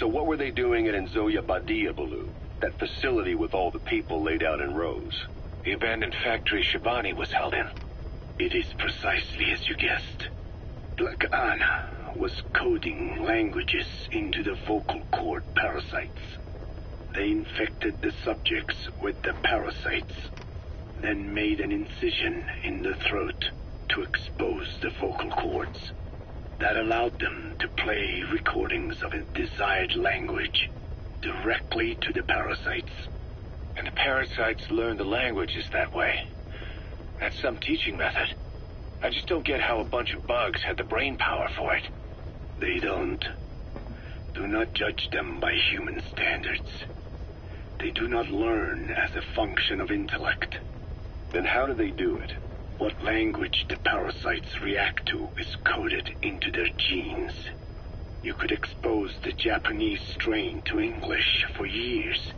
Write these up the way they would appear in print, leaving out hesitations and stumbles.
So what were they doing at Nzoia Badia, Bulu? That facility with all the people laid out in rows? The abandoned factory Shabani was held in. It is precisely as you guessed. Black Anna was coding languages into the vocal cord parasites. They infected the subjects with the parasites, then made an incision in the throat to expose the vocal cords. That allowed them to play recordings of a desired language directly to the parasites. And the parasites learn the languages that way. That's some teaching method. I just don't get how a bunch of bugs had the brain power for it. They don't. Do not judge them by human standards. They do not learn as a function of intellect. Then how do they do it? What language the parasites react to is coded into their genes. You could expose the Japanese strain to English for years,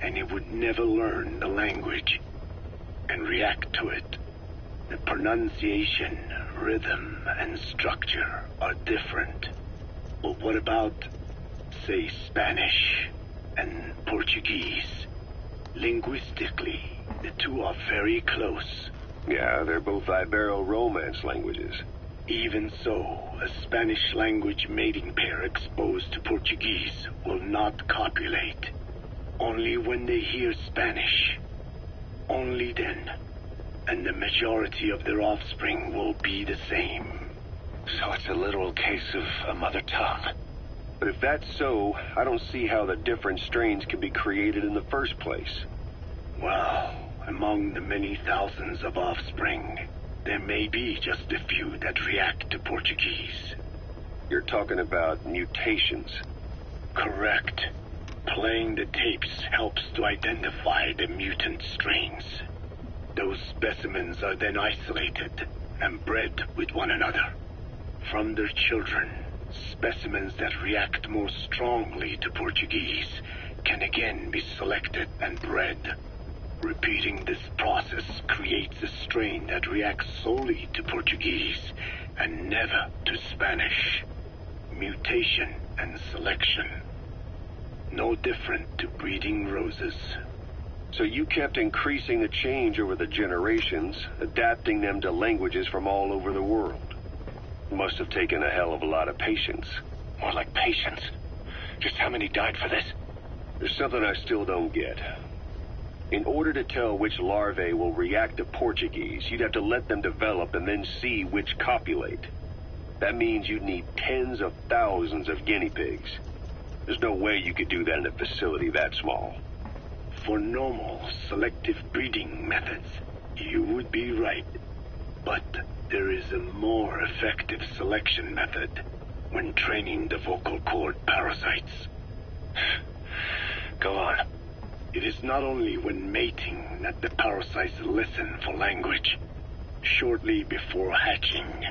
and it would never learn the language and react to it. The pronunciation, rhythm, and structure are different. But what about, say, Spanish and Portuguese? Linguistically, the two are very close. Yeah, they're both Ibero-Romance languages. Even so, a Spanish language mating pair exposed to Portuguese will not copulate. Only when they hear Spanish. Only then. And the majority of their offspring will be the same. So it's a literal case of a mother tongue. But if that's so, I don't see how the different strains can be created in the first place. Well, among the many thousands of offspring, there may be just a few that react to Portuguese. You're talking about mutations. Correct. Playing the tapes helps to identify the mutant strains. Those specimens are then isolated and bred with one another. From their children, specimens that react more strongly to Portuguese can again be selected and bred. Repeating this process creates a strain that reacts solely to Portuguese and never to Spanish. Mutation and selection. No different to breeding roses. So you kept increasing the change over the generations, adapting them to languages from all over the world. Must have taken a hell of a lot of patience. More like patience. Just how many died for this? There's something I still don't get. In order to tell which larvae will react to Portuguese, you'd have to let them develop and then see which copulate. That means you'd need tens of thousands of guinea pigs. There's no way you could do that in a facility that small. For normal selective breeding methods, you would be right. But there is a more effective selection method when training the vocal cord parasites. Go on. It is not only when mating that the parasites listen for language. Shortly before hatching,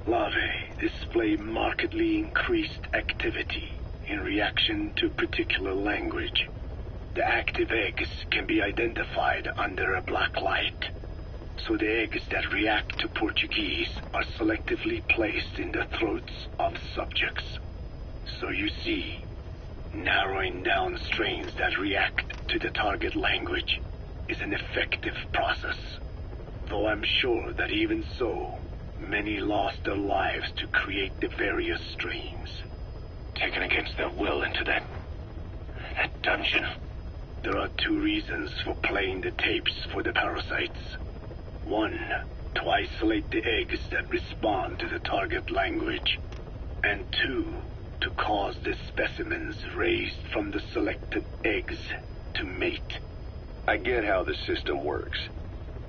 larvae display markedly increased activity in reaction to particular language. The active eggs can be identified under a black light, so the eggs that react to Portuguese are selectively placed in the throats of subjects. So you see, narrowing down strains that react to the target language is an effective process. Though I'm sure that even so, many lost their lives to create the various strains. Taken against their will into that dungeon. There are two reasons for playing the tapes for the parasites. One, to isolate the eggs that respond to the target language. And two, to cause the specimens raised from the selected eggs to mate. I get how the system works.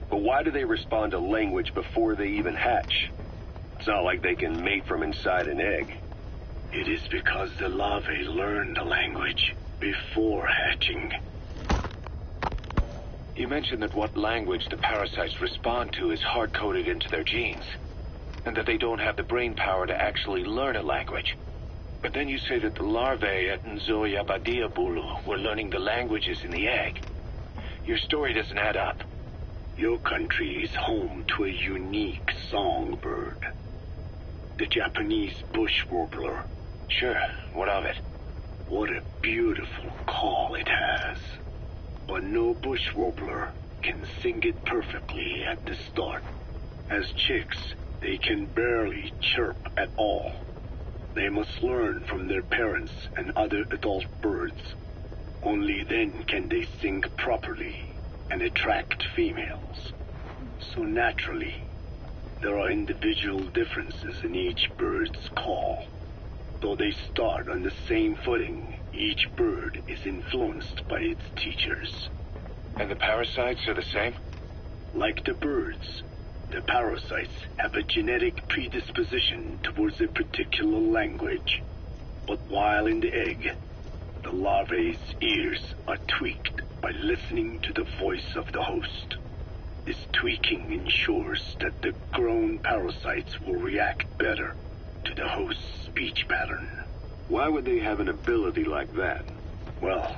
But why do they respond to language before they even hatch? It's not like they can mate from inside an egg. It is because the larvae learn the language before hatching. You mentioned that what language the parasites respond to is hard-coded into their genes, and that they don't have the brain power to actually learn a language. But then you say that the larvae at Nzoia Badia Bulu were learning the languages in the egg. Your story doesn't add up. Your country is home to a unique songbird. The Japanese bush warbler. Sure, what of it? What a beautiful call it has. But no bush warbler can sing it perfectly at the start. As chicks, they can barely chirp at all. They must learn from their parents and other adult birds. Only then can they sing properly and attract females. So naturally, there are individual differences in each bird's call. Though they start on the same footing, each bird is influenced by its teachers. And the parasites are the same? Like the birds, the parasites have a genetic predisposition towards a particular language. But while in the egg, the larvae's ears are tweaked by listening to the voice of the host. This tweaking ensures that the grown parasites will react better to the host's speech pattern. Why would they have an ability like that? Well,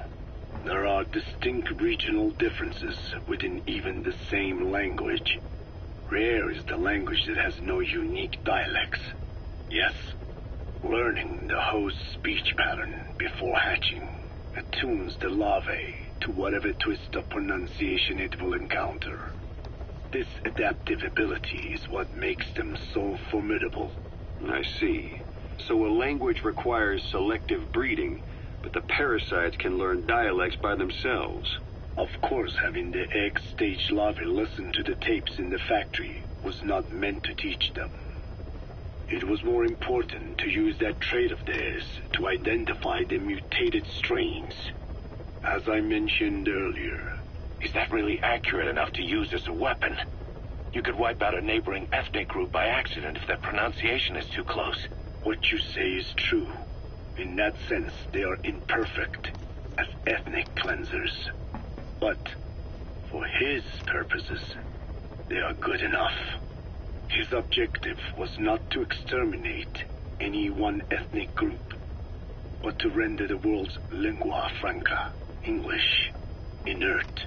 there are distinct regional differences within even the same language. Rare is the language that has no unique dialects. Yes, learning the host's speech pattern before hatching attunes the larvae to whatever twist of pronunciation it will encounter. This adaptive ability is what makes them so formidable. I see. So a language requires selective breeding, but the parasites can learn dialects by themselves. Of course, having the egg-stage larvae listen to the tapes in the factory was not meant to teach them. It was more important to use that trait of theirs to identify the mutated strains. As I mentioned earlier, Is that really accurate enough to use as a weapon? You could wipe out a neighboring ethnic group by accident if their pronunciation is too close. what you say is true. In that sense, they are imperfect as ethnic cleansers. But for his purposes, they are good enough. His objective was not to exterminate any one ethnic group, but to render the world's lingua franca, English, inert.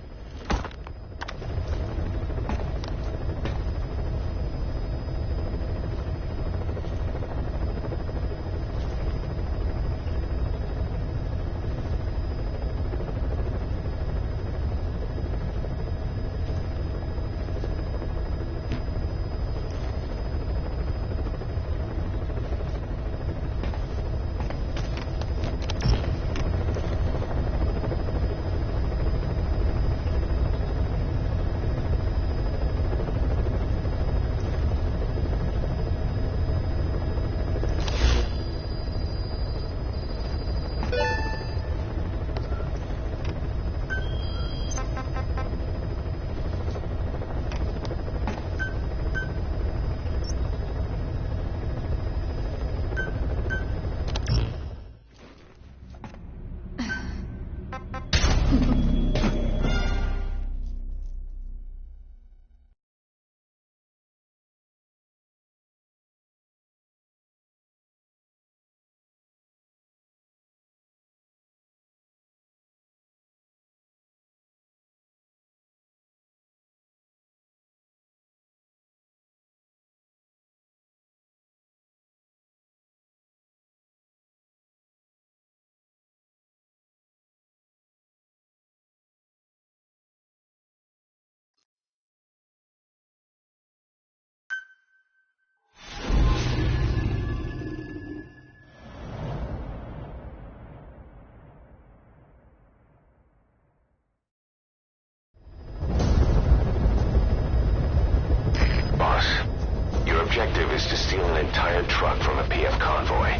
Objective is to steal an entire truck from a PF convoy.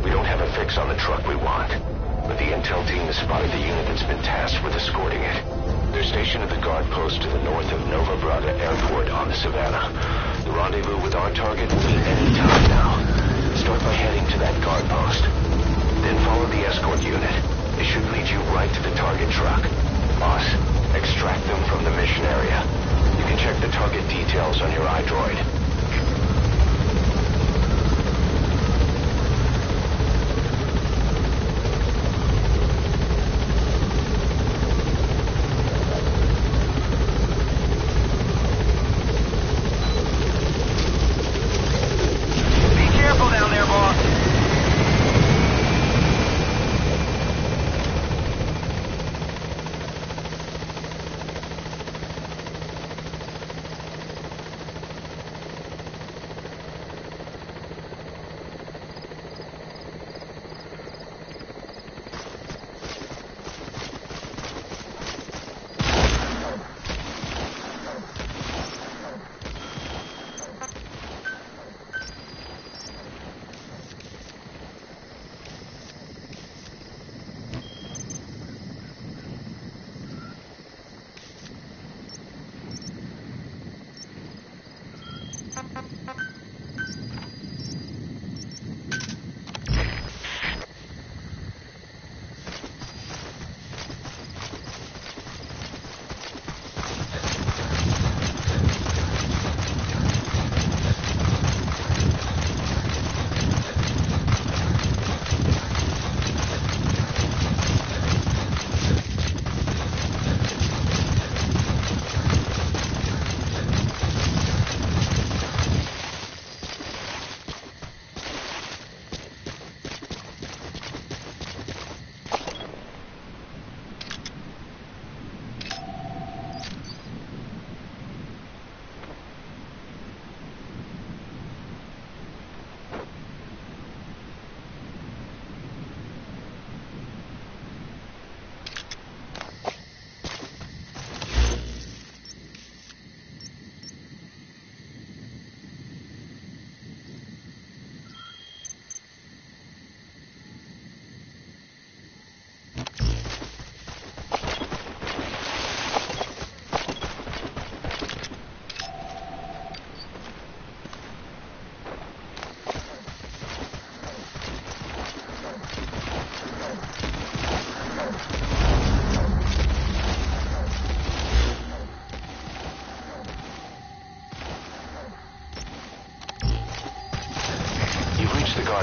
We don't have a fix on the truck we want, but the intel team has spotted the unit that's been tasked with escorting it. They're stationed at the guard post to the north of Nova Braga Airport on the Savannah. The rendezvous with our target will be any time now. Start by heading to that guard post. Then follow the escort unit. It should lead you right to the target truck. Boss, extract them from the mission area. You can check the target details on your iDroid.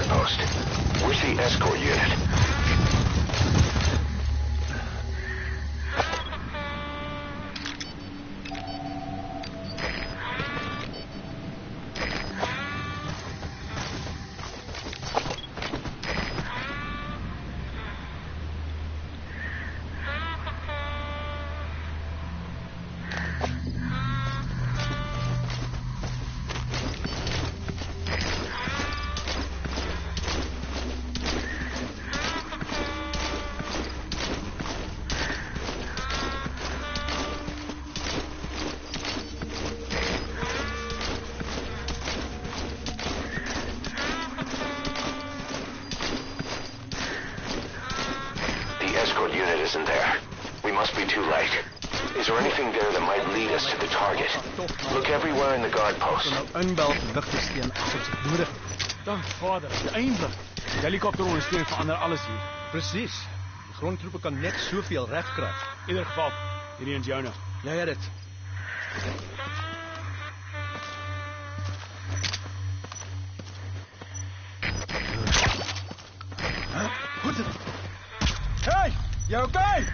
post. Where's the escort unit? Unit isn't there. We must be too late. Is there anything there that might lead us to the target? Look everywhere in the guard post. Dank vader, eindelijk. De helikopterondersteuning verander alles hier. Precies. Die grondtroepen kan net soveel ref kry. In ieder geval, hierdie is joune. Ja, dit. Goed. Hey, you okay?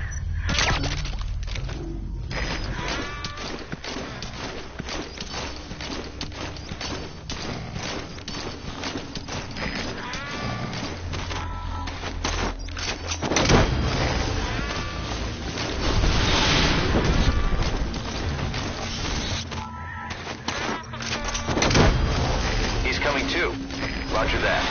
He's coming too. Roger that.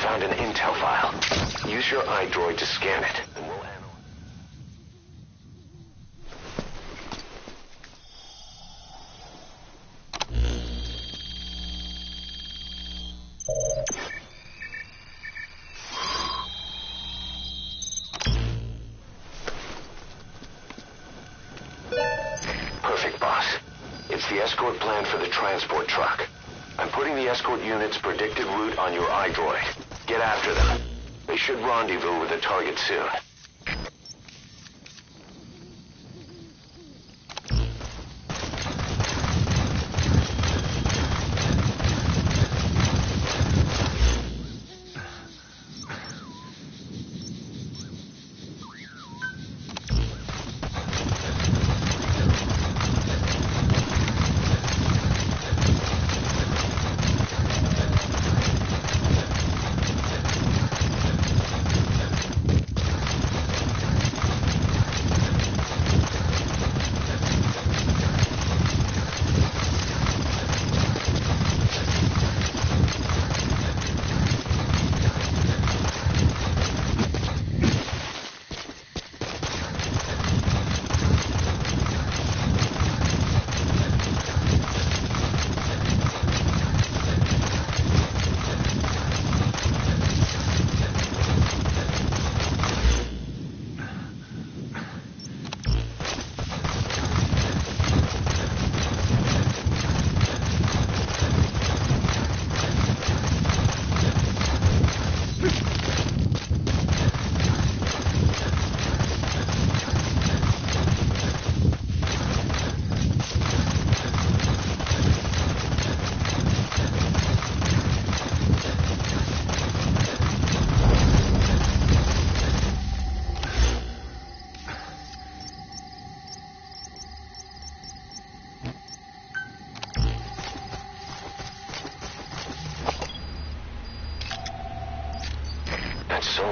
Found an intel file. Use your iDroid to scan it, and we'll analyze. Perfect, boss. It's the escort plan for the transport truck. I'm putting the escort unit's predicted route on your iDroid. Get after them. They should rendezvous with the target soon.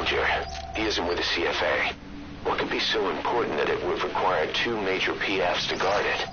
soldier. He isn't with the CFA. What could be so important that it would require 2 major PFs to guard it?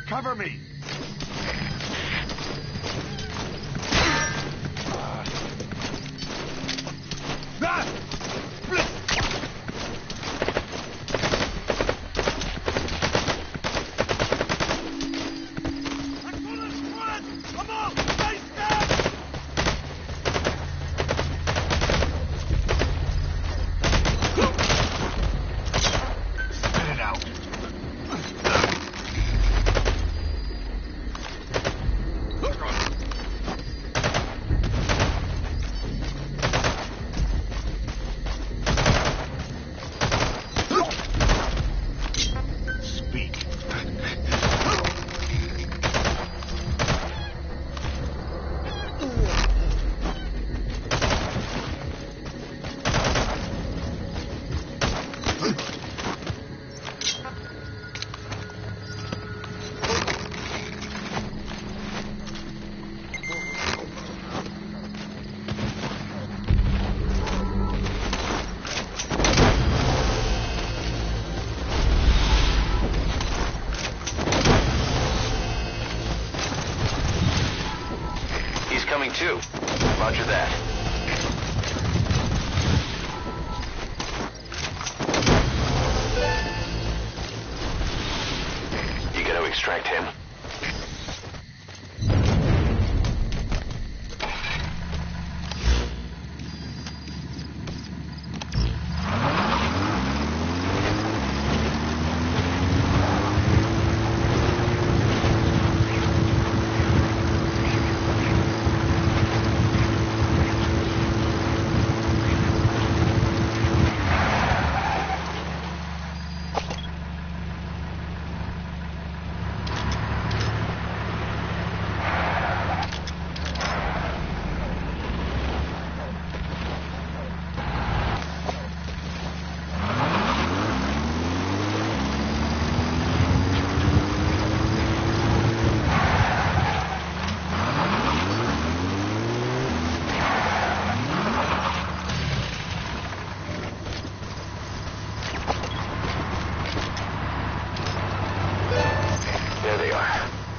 Cover me! Coming too. Roger that. You gonna extract him?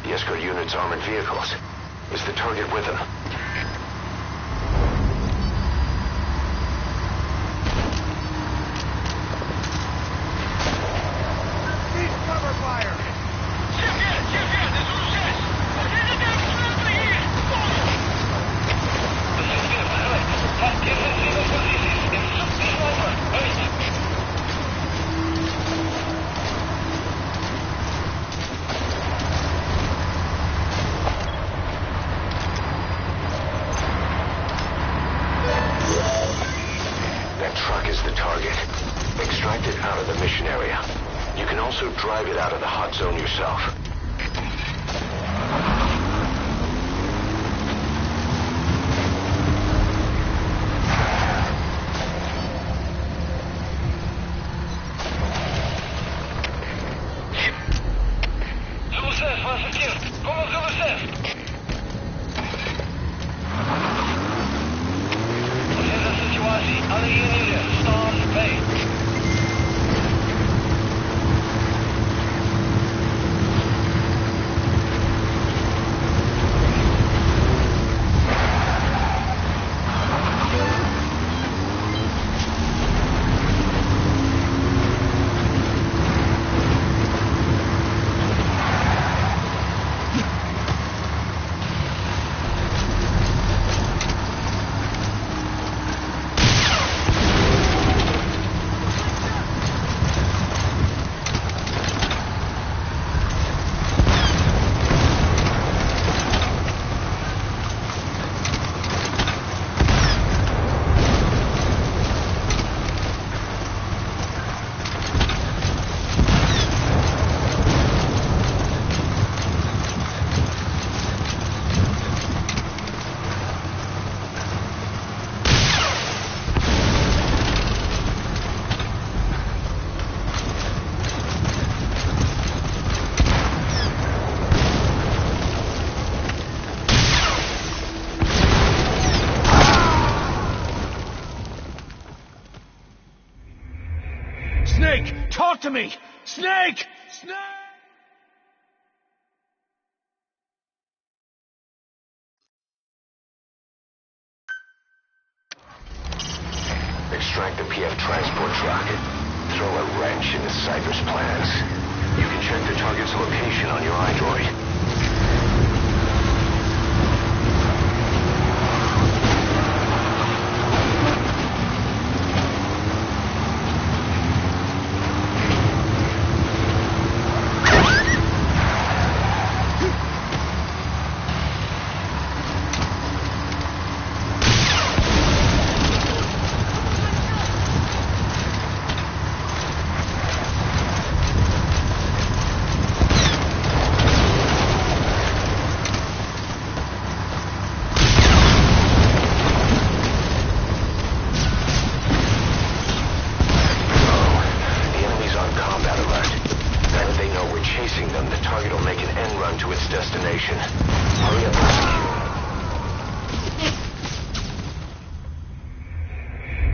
Escort unit's armored vehicles. Is the target with them? Cease cover fire! Extract it out of the mission area. You can also drive it out of the hot zone yourself. to me! Snake! Snake! Extract the PF transport truck. Throw a wrench into Cypher's plans. You can check the target's location on your iDroid.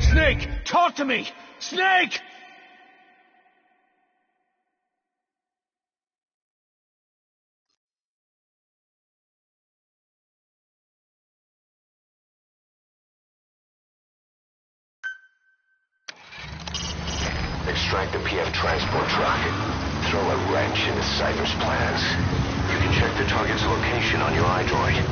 Snake! Talk to me! Snake! Extract the PF transport truck. Throw a wrench into Cypher's plans. You can check the target's location on your iDroid.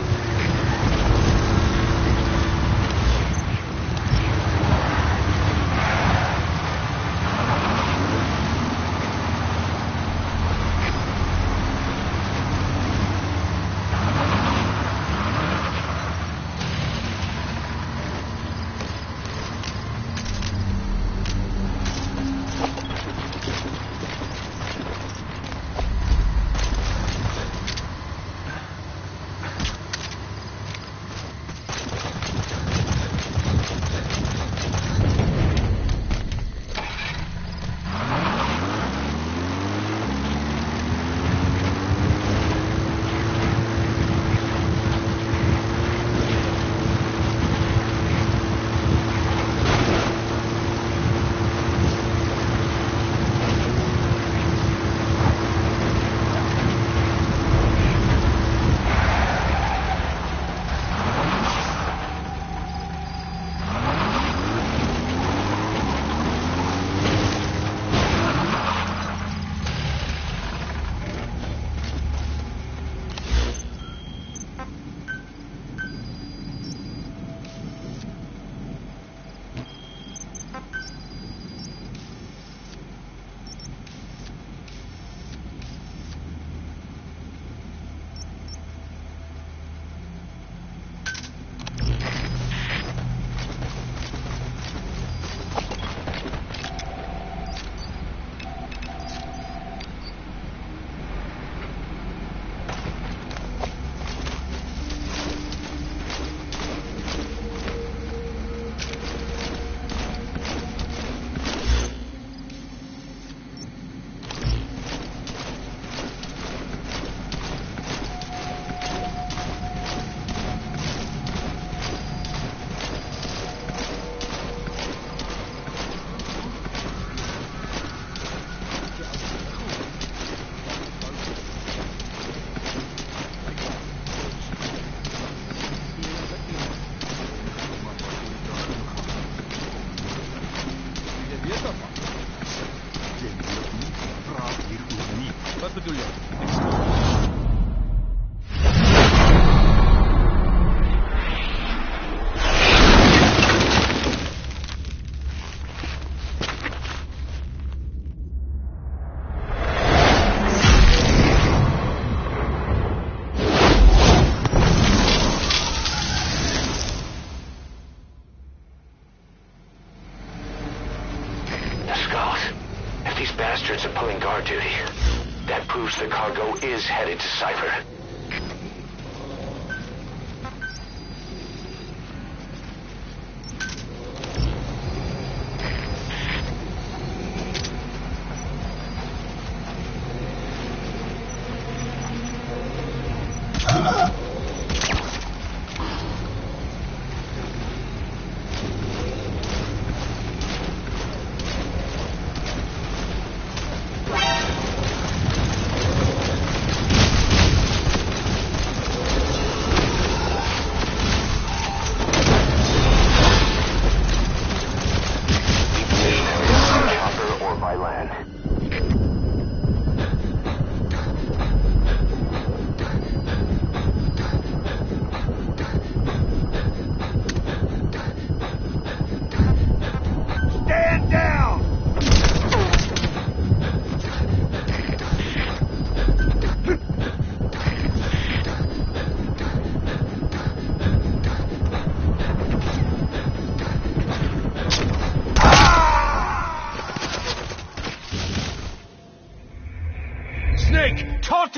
Wat bedoel je? These bastards are pulling guard duty. That proves the cargo is headed to Cypher.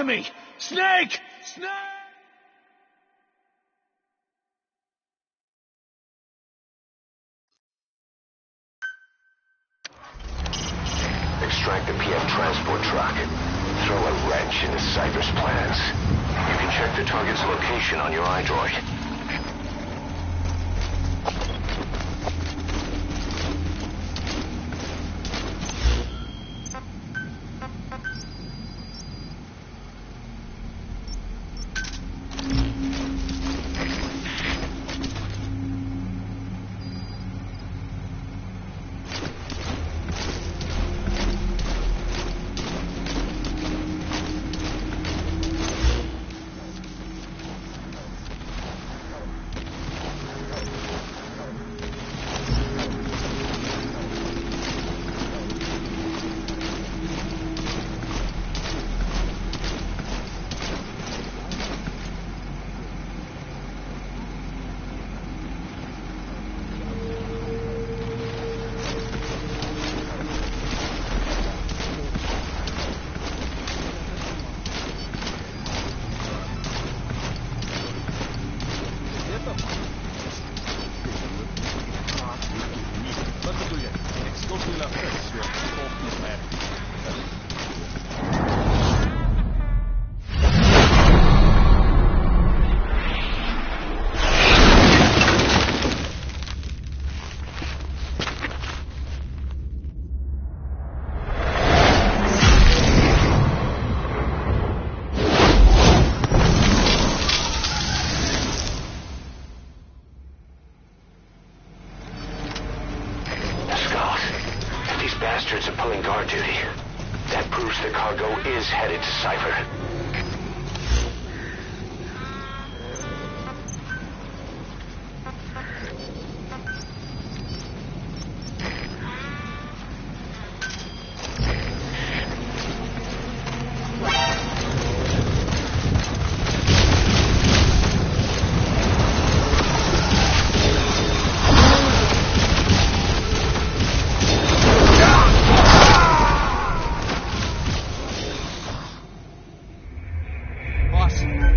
to me! Snake! Snake! Extract the PF transport truck. Throw a wrench into Cypher's plans. You can check the target's location on your iDroid. Bastards are pulling guard duty. That proves the cargo is headed to Cypher.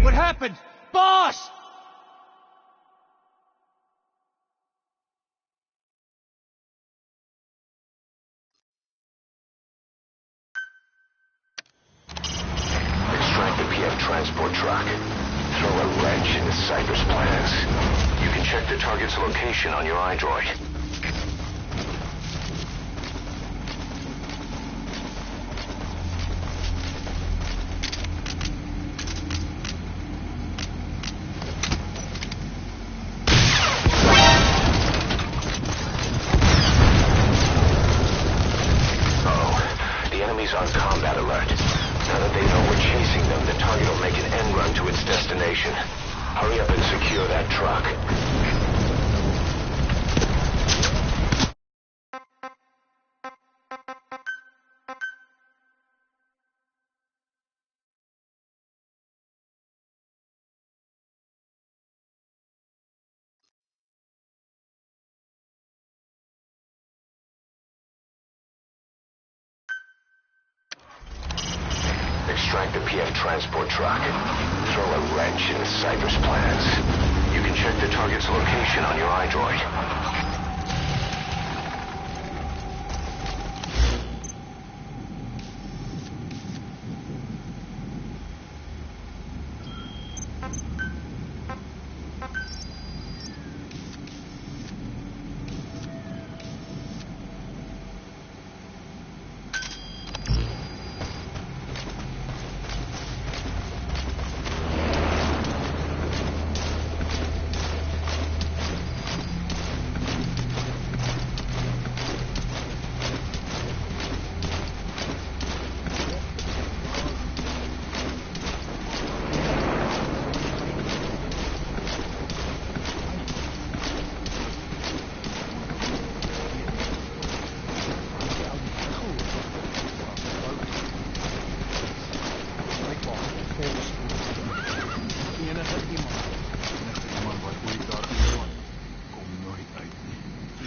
What happened? Boss! Extract the PF transport truck. Throw a wrench into Cypher's plans. You can check the target's location on your iDroid. On combat alert. Now that they know we're chasing them, the target will make an end run to its destination. Hurry up and secure that truck. Extract the PF transport truck. Throw a wrench into Cypher's plans. You can check the target's location on your iDroid.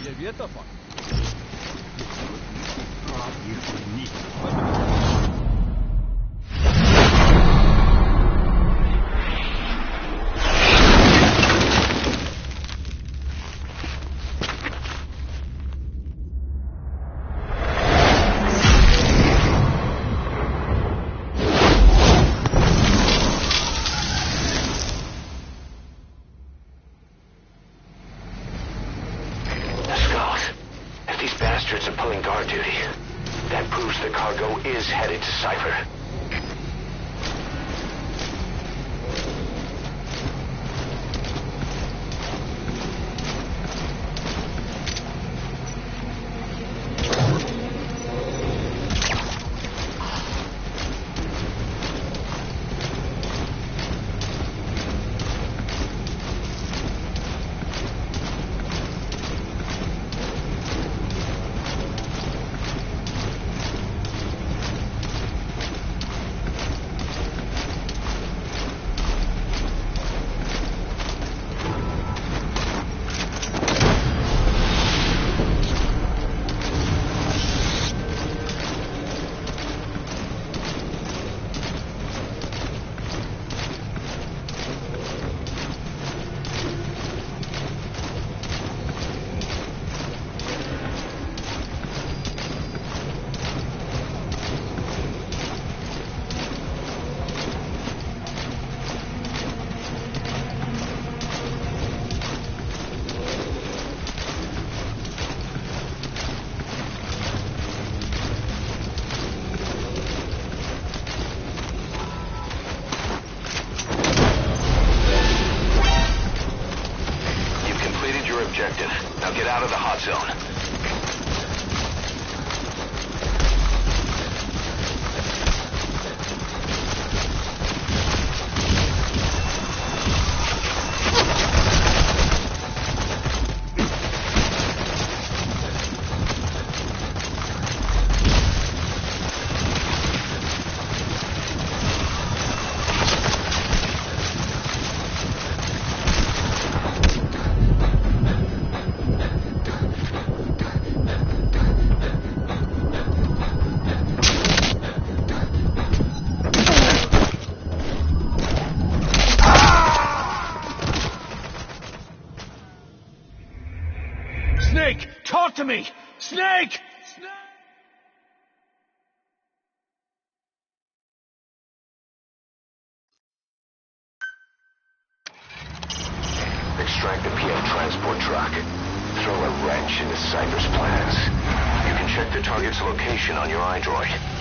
Jy weet daarvan. Praat hier voor nie. of pulling guard duty. That proves the cargo is headed to Cypher. Now get out of the hot zone. Snake, talk to me! Snake! Extract the PF transport truck. Throw a wrench into Cypher's plans. You can check the target's location on your iDroid.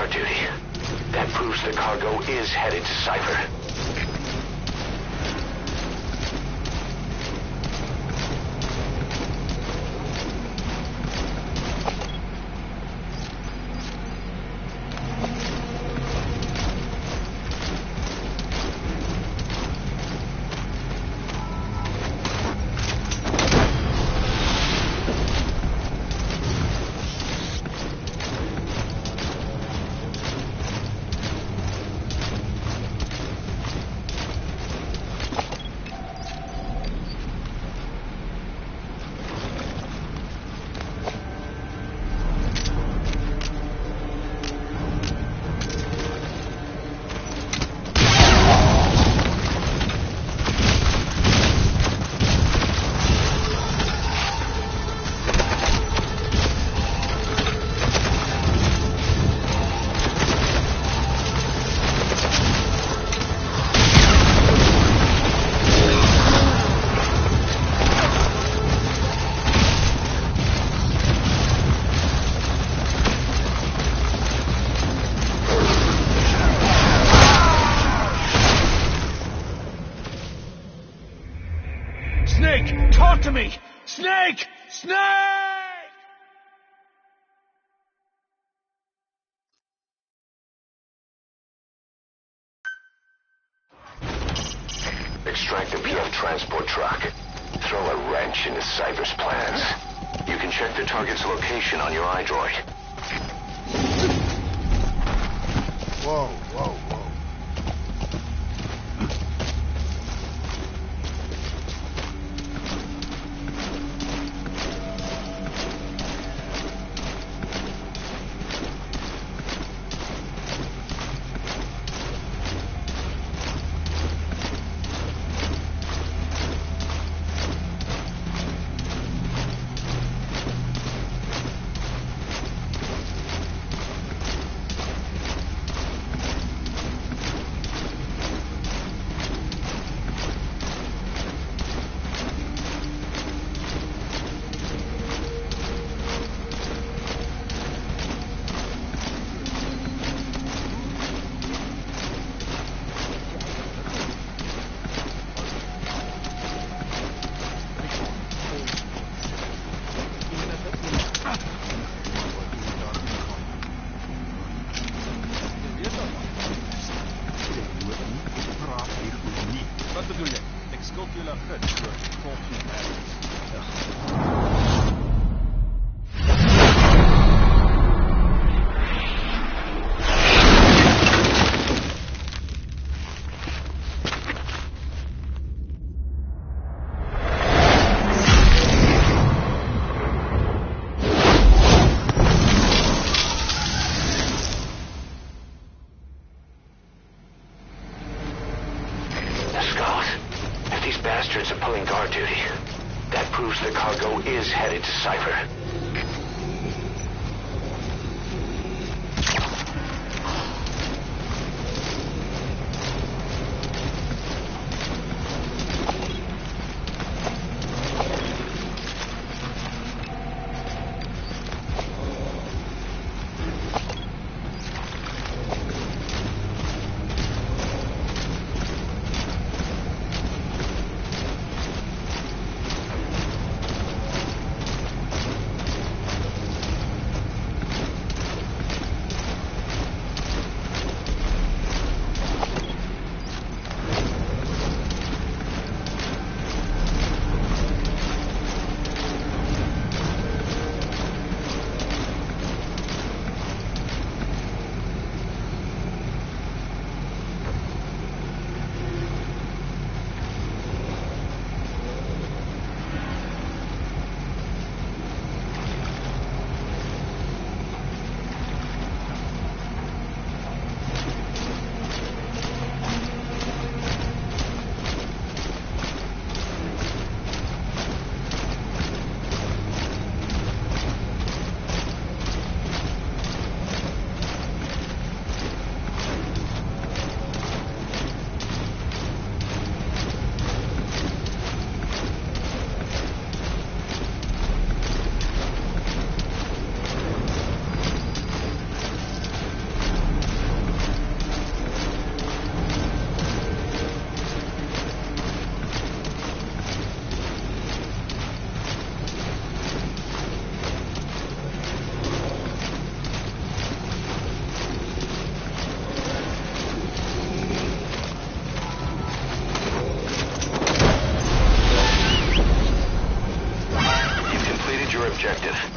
guard duty. That proves the cargo is headed to Cypher. Snake, talk to me! Snake! Snake! Extract the PF transport truck. Throw a wrench into Cypher's plans. You can check the target's location on your iDroid. Whoa, whoa, whoa.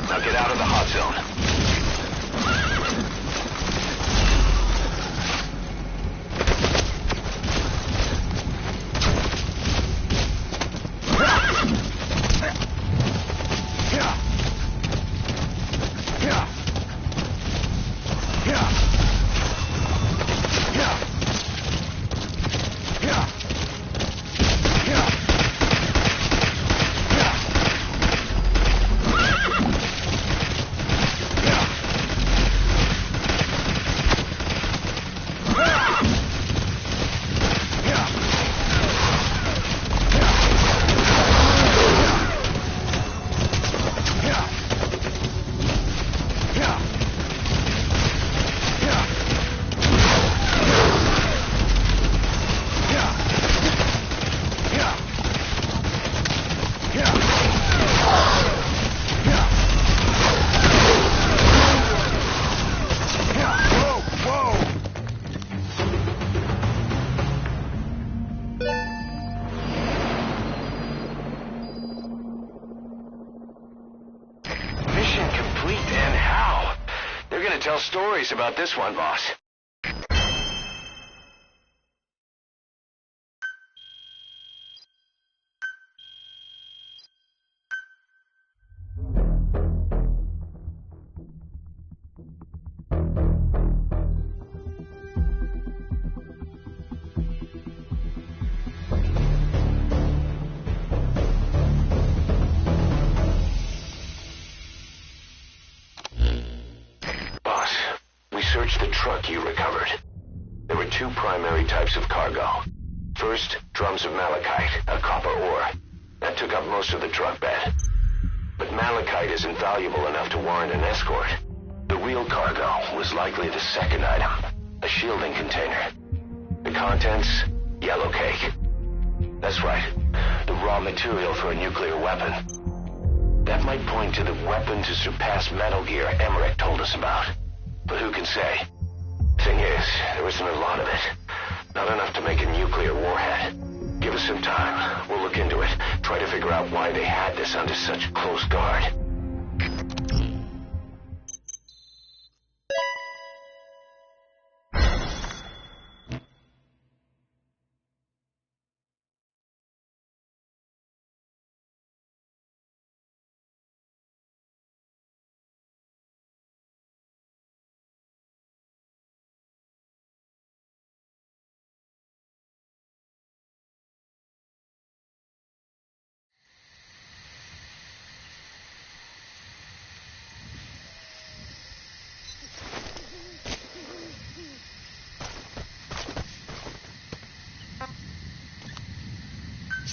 Now get out of the hot zone. Tell stories about this one, boss. Search the truck you recovered. There were two primary types of cargo. First, drums of malachite, a copper ore. That took up most of the truck bed. But malachite isn't valuable enough to warrant an escort. The real cargo was likely the second item, a shielding container. The contents, yellow cake. That's right, the raw material for a nuclear weapon. That might point to the weapon to surpass Metal Gear Emmerich told us about. But who can say? Thing is, there isn't a lot of it. Not enough to make a nuclear warhead. Give us some time. We'll look into it. Try to figure out why they had this under such close guard.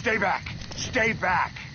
Stay back! Stay back!